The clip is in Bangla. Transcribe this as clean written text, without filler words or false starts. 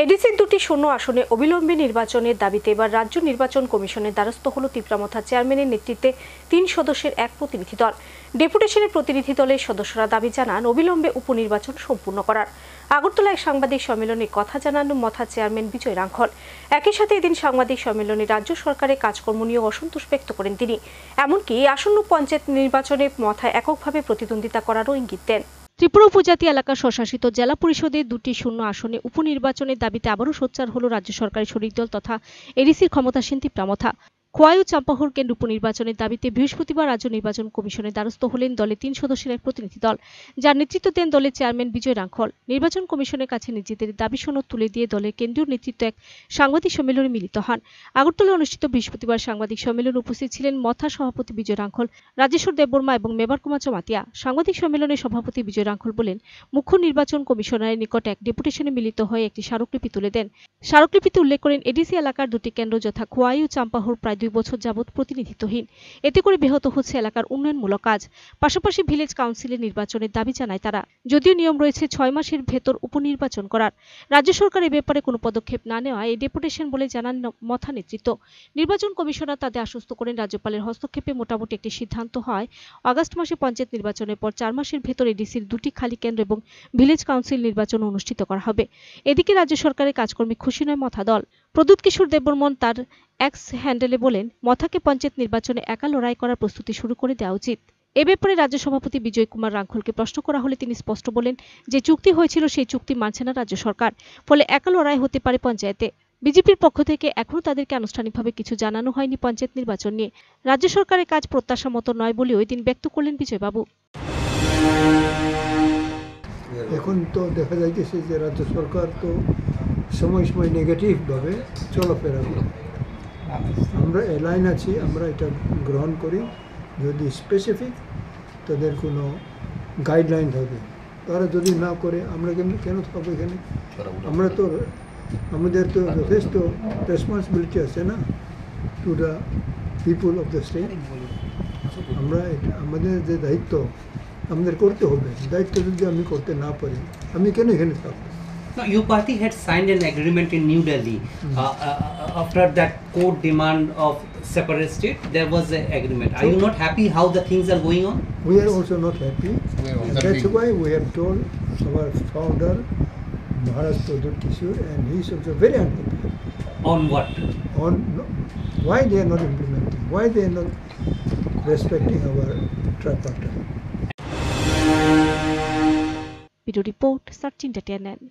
এডিসির দুটি শূন্য আসনে অবিলম্বে নির্বাচনের দাবিতে এবার রাজ্য নির্বাচন কমিশনের দ্বারস্থ হল তিপ্রামথা চেয়ারম্যানের নেতৃত্বে 3 সদস্যের এক প্রতিনিধি দল। ডেপুটেশনের প্রতিনিধি দলের সদস্যরা দাবি জানান অবিলম্বে উপনির্বাচন সম্পূর্ণ করার। আগরতলায় সাংবাদিক সম্মেলনে কথা জানান মথা চেয়ারম্যান বিজয় রাঙ্খল। একই সাথে এদিন সাংবাদিক সম্মেলনে রাজ্য সরকারের কাজকর্ম নিয়ে অসন্তোষ ব্যক্ত করেন তিনি। এমনকি আসন্ন পঞ্চায়েত নির্বাচনে মথা এককভাবে প্রতিদ্বন্দ্বিতা করারও ইঙ্গিত দেন। ত্রিপুরা উপজাতি এলাকার স্বশাসিত জেলা পরিষদের দুটি শূন্য আসনে উপনির্বাচনের দাবিতে আবারও সোচ্চার হল রাজ্য সরকারের শরিক দল তথা এডিসির ক্ষমতাসীন তিপ্রামথা। খোয়াই ও চাম্পাহর কেন্দ্র উপনির্বাচনের দাবিতে বৃহস্পতিবার রাজ্য নির্বাচন কমিশনের দ্বারস্থ হলেন দলের 3 সদস্যের এক প্রতিনিধি দল, যার নেতৃত্ব দেন দলের চেয়ারম্যান বিজয় রাঙ্খল। নির্বাচন কমিশনের কাছে নিজেদের দাবি সনদ তুলে দিয়ে দলের কেন্দ্রীয় নেতৃত্ব এক সাংবাদিক সম্মেলনে মিলিত হন। আগরতলায় অনুষ্ঠিত বৃহস্পতিবার সাংবাদিক সম্মেলনে উপস্থিত ছিলেন মথা সভাপতি বিজয় রাঙ্খল, রাজেশ্বর দেববর্মা এবং মেবার কুমার চমাতিয়া। সাংবাদিক সম্মেলনে সভাপতি বিজয় রাঙ্খল বলেন, মুখ্য নির্বাচন কমিশনারের নিকট এক ডেপুটেশনে মিলিত হয়ে একটি স্মারকলিপি তুলে দেন। স্মারকলিপিতে উল্লেখ করেন এডিসি এলাকার দুটি কেন্দ্র যথা খোয়াই ও চাম্পাহর প্রায় 2 বছর যাবৎ প্রতিনিধিত্বহীন। এতে করে ব্যাহত হচ্ছে এলাকার উন্নয়নমূলক কাজ। পাশাপাশি ভিলেজ কাউন্সিলের নির্বাচনের দাবি জানায় তারা। যদিও নিয়ম রয়েছে 6 মাসের ভেতর উপনির্বাচন করার, রাজ্য সরকার এ ব্যাপারে কোনো পদক্ষেপ না নেওয়ায় এই ডেপুটেশন বলে জানান মথা নেতৃত্ব। নির্বাচন কমিশনার তাদের আশ্বস্ত করেন রাজ্যপালের হস্তক্ষেপে মোটামুটি একটি সিদ্ধান্ত হয় আগস্ট মাসে পঞ্চায়েত নির্বাচনের পর 4 মাসের ভেতর এডিসির দুটি খালি কেন্দ্র এবং ভিলেজ কাউন্সিল নির্বাচন অনুষ্ঠিত করা হবে। এদিকে রাজ্য সরকারের কাজকর্মে খুশি নয় মথা দল। প্রদ্যুৎ কিশোর দেববর্মন তার এক্স হ্যান্ডেলে বলেন, মথাকে পঞ্চায়েত নির্বাচনে একা লড়াই করার প্রস্তুতি শুরু করে দেওয়া উচিত। এ ব্যাপারে রাজ্য সভাপতি বিজয় কুমার রাঙ্খলকে প্রশ্ন করা হলে তিনি স্পষ্ট বলেন, যে চুক্তি হয়েছিল সেই চুক্তি মানছে না রাজ্য সরকার, ফলে একা লড়াই হতে পারে পঞ্চায়েতে। বিজেপির পক্ষ থেকে এখনও তাদেরকে আনুষ্ঠানিকভাবে কিছু জানানো হয়নি পঞ্চায়েত নির্বাচন নিয়ে। রাজ্য সরকারের কাজ প্রত্যাশা মতো নয় বলেও এদিন ব্যক্ত করলেন বিজয়বাবু। এখন তো দেখা যাইতেছে যে রাজ্য সরকার তো সময় সময় নেগেটিভভাবে চলাফেরা করে। আমরা অ্যালাইন আছি, আমরা এটা গ্রহণ করি। যদি স্পেসিফিক তাদের কোনো গাইডলাইন থাকে, তারা যদি না করে আমরা কেন থাকবো এখানে? আমাদের তো যথেষ্ট রেসপন্সিবিলিটি আছে না, to the people of the state. আমরা আমাদের যে দায়িত্ব আমাদের করতে হবে, দায়িত্ব যদি আমি করতে না পারি আমি কেন এখানে থাকবো? No, your party had signed an agreement in New Delhi. After that court demand of separate state, there was an agreement. Are you not happy how the things are going on? We are also not happy. That's why we have told our founder, Maharaj Pradut Kishore, and he is also very unhappy. On what? On why they are not implementing, why they are not respecting our tripartite. Video report, Search Entertainment.